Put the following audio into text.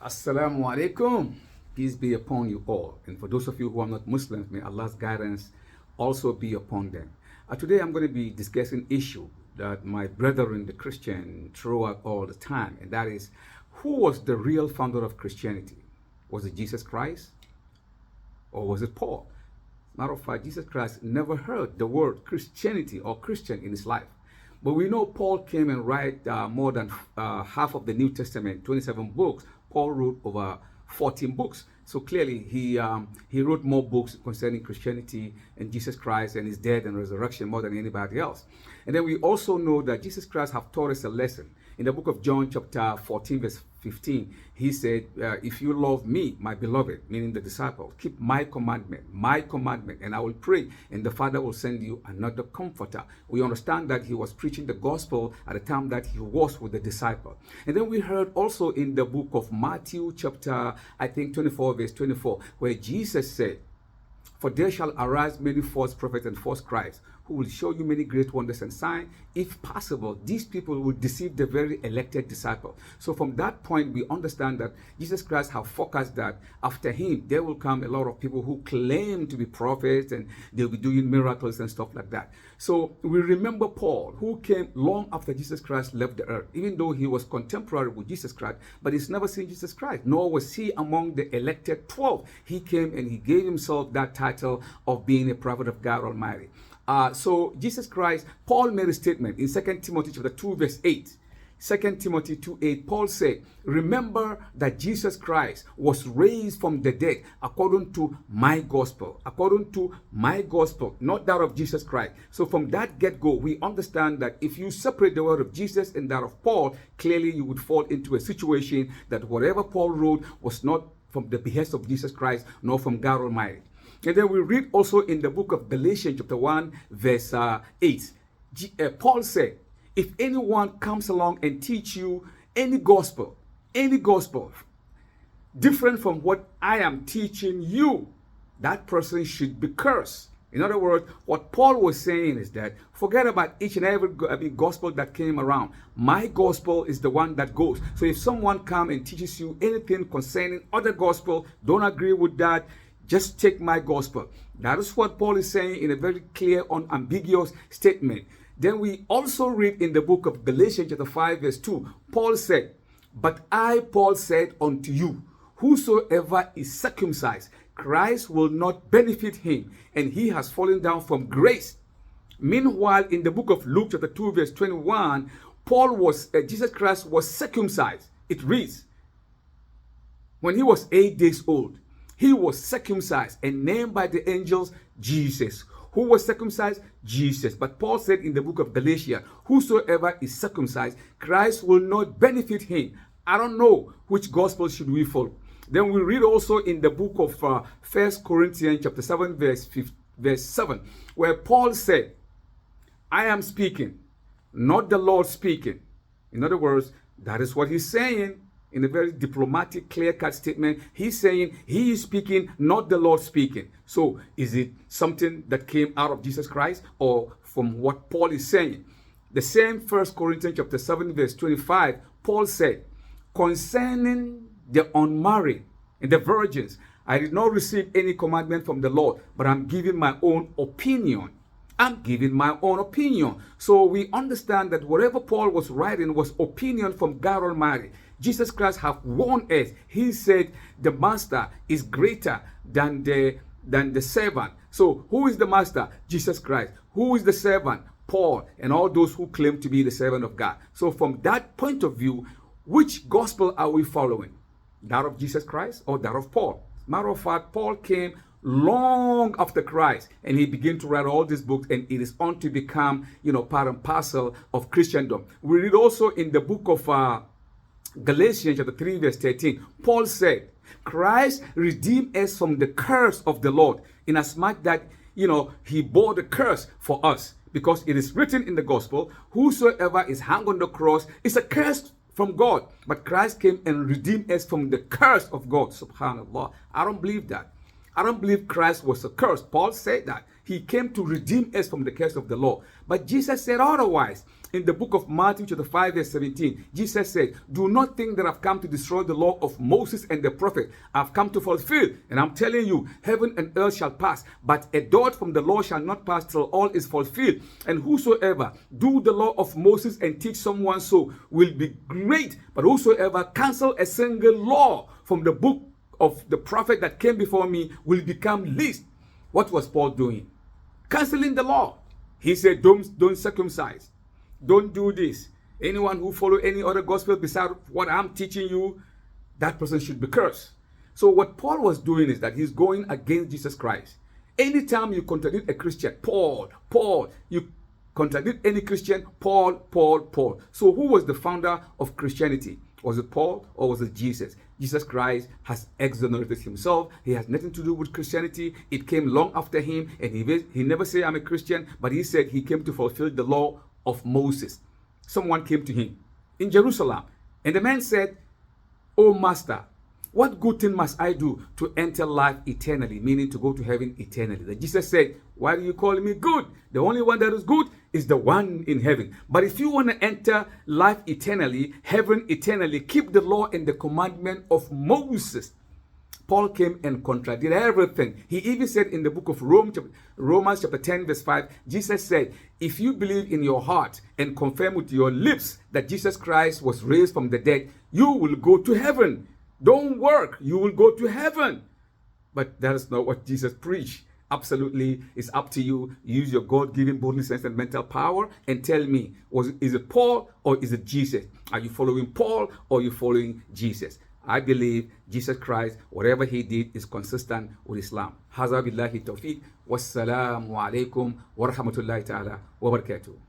Assalamu alaikum. Peace be upon you all. And for those of you who are not Muslims, may Allah's guidance also be upon them. Today I'm going to be discussing issue that my brethren, the Christian, throw out all the time. And that is, who was the real founder of Christianity? Was it Jesus Christ? Or was it Paul? Matter of fact, Jesus Christ never heard the word Christianity or Christian in his life. But we know Paul came and wrote more than half of the New Testament, 27 books. Paul wrote over 14 books. So clearly he wrote more books concerning Christianity and Jesus Christ and his death and resurrection more than anybody else. And then we also know that Jesus Christ have taught us a lesson. In the book of John chapter 14 verse 15, he said, if you love me, my beloved, meaning the disciple, keep my commandment, and I will pray, and the Father will send you another comforter. We understand that he was preaching the gospel at the time that he was with the disciple. And then we heard also in the book of Matthew chapter, I think 24 verse 24, where Jesus said, for there shall arise many false prophets and false Christs, who will show you many great wonders and signs. If possible, these people will deceive the very elected disciple. So from that point, we understand that Jesus Christ have focused that after him, there will come a lot of people who claim to be prophets and they'll be doing miracles and stuff like that. So we remember Paul, who came long after Jesus Christ left the earth, even though he was contemporary with Jesus Christ, but he's never seen Jesus Christ, nor was he among the elected 12. He came and he gave himself that title of being a prophet of God Almighty. So Jesus Christ, Paul made a statement in 2 Timothy chapter 2 verse 8. 2 Timothy 2:8, Paul said, remember that Jesus Christ was raised from the dead according to my gospel, not that of Jesus Christ. So from that get-go, we understand that if you separate the word of Jesus and that of Paul, clearly you would fall into a situation that whatever Paul wrote was not from the behest of Jesus Christ, nor from God Almighty. And then we read also in the book of Galatians chapter 1 verse 8. Paul said, if anyone comes along and teach you any gospel different from what I am teaching you, that person should be cursed. In other words, what Paul was saying is that forget about each and every gospel that came around. My gospel is the one that goes. So if someone comes and teaches you anything concerning other gospel, don't agree with that, just take my gospel. That is what Paul is saying in a very clear, unambiguous statement. Then we also read in the book of Galatians chapter 5 verse 2, Paul said, but I, Paul, said unto you, whosoever is circumcised, Christ will not benefit him, and he has fallen down from grace. Meanwhile, in the book of Luke chapter 2 verse 21, Jesus Christ was circumcised. It reads, when he was 8 days old, he was circumcised and named by the angels Jesus. Who was circumcised? Jesus. But Paul said in the book of Galatians, whosoever is circumcised, Christ will not benefit him. I don't know which gospel should we follow. Then we read also in the book of 1 Corinthians chapter 7 verse 7, where Paul said, I am speaking, not the Lord speaking. In other words, that is what he's saying. In a very diplomatic, clear-cut statement, he's saying he is speaking, not the Lord speaking. So is it something that came out of Jesus Christ or from what Paul is saying? The same 1 Corinthians chapter 7 verse 25, Paul said, concerning the unmarried and the virgins, I did not receive any commandment from the Lord, but I'm giving my own opinion. So we understand that whatever Paul was writing was opinion from God Almighty. Jesus Christ have warned us. He said the master is greater than the servant. So who is the master? Jesus Christ. Who is the servant? Paul and all those who claim to be the servant of God. So from that point of view, which gospel are we following? That of Jesus Christ or that of Paul? Matter of fact, Paul came long after Christ, and he began to write all these books, and it is on to become, part and parcel of Christendom. We read also in the book of Galatians chapter 3 verse 13, Paul said, Christ redeemed us from the curse of the Lord, inasmuch that, he bore the curse for us, because it is written in the gospel, whosoever is hung on the cross is a curse from God, but Christ came and redeemed us from the curse of God. Subhanallah. I don't believe that. I don't believe Christ was a curse. Paul said that. He came to redeem us from the curse of the law. But Jesus said otherwise. In the book of Matthew chapter 5 verse 17, Jesus said, do not think that I've come to destroy the law of Moses and the prophet. I've come to fulfill. And I'm telling you, heaven and earth shall pass, but a dot from the law shall not pass till all is fulfilled. And whosoever do the law of Moses and teach someone so will be great. But whosoever cancel a single law from the book of the prophet that came before me will become least. What was Paul doing? Canceling the law. He said, don't circumcise. Don't do this. Anyone who follow any other gospel besides what I'm teaching you, that person should be cursed. So what Paul was doing is that he's going against Jesus Christ. Anytime you contradict a Christian, Paul, you contradict any Christian, Paul. So who was the founder of Christianity? Was it Paul or was it Jesus? Jesus Christ has exonerated himself. He has nothing to do with Christianity. It came long after him, and he never said I'm a Christian, but he said he came to fulfill the law of Moses. Someone came to him in Jerusalem, and the man said, "Oh Master, what good thing must I do to enter life eternally?" Meaning to go to heaven eternally. Then Jesus said, "Why do you call me good? The only one that is good is the one in heaven. But if you want to enter life eternally, heaven eternally, keep the law and the commandment of Moses." Paul came and contradicted everything. He even said in the book of Romans chapter 10 verse 5, Jesus said, if you believe in your heart and confirm with your lips that Jesus Christ was raised from the dead, you will go to heaven. Don't work, you will go to heaven. But that is not what Jesus preached. Absolutely, it's up to you. Use your God-given boldness and mental power and tell me, is it Paul or is it Jesus? Are you following Paul or are you following Jesus? I believe Jesus Christ, whatever he did is consistent with Islam. Haza billahi tawfiq. Wassalamu alaikum wa rahmatullahi ta'ala wa barakatuh.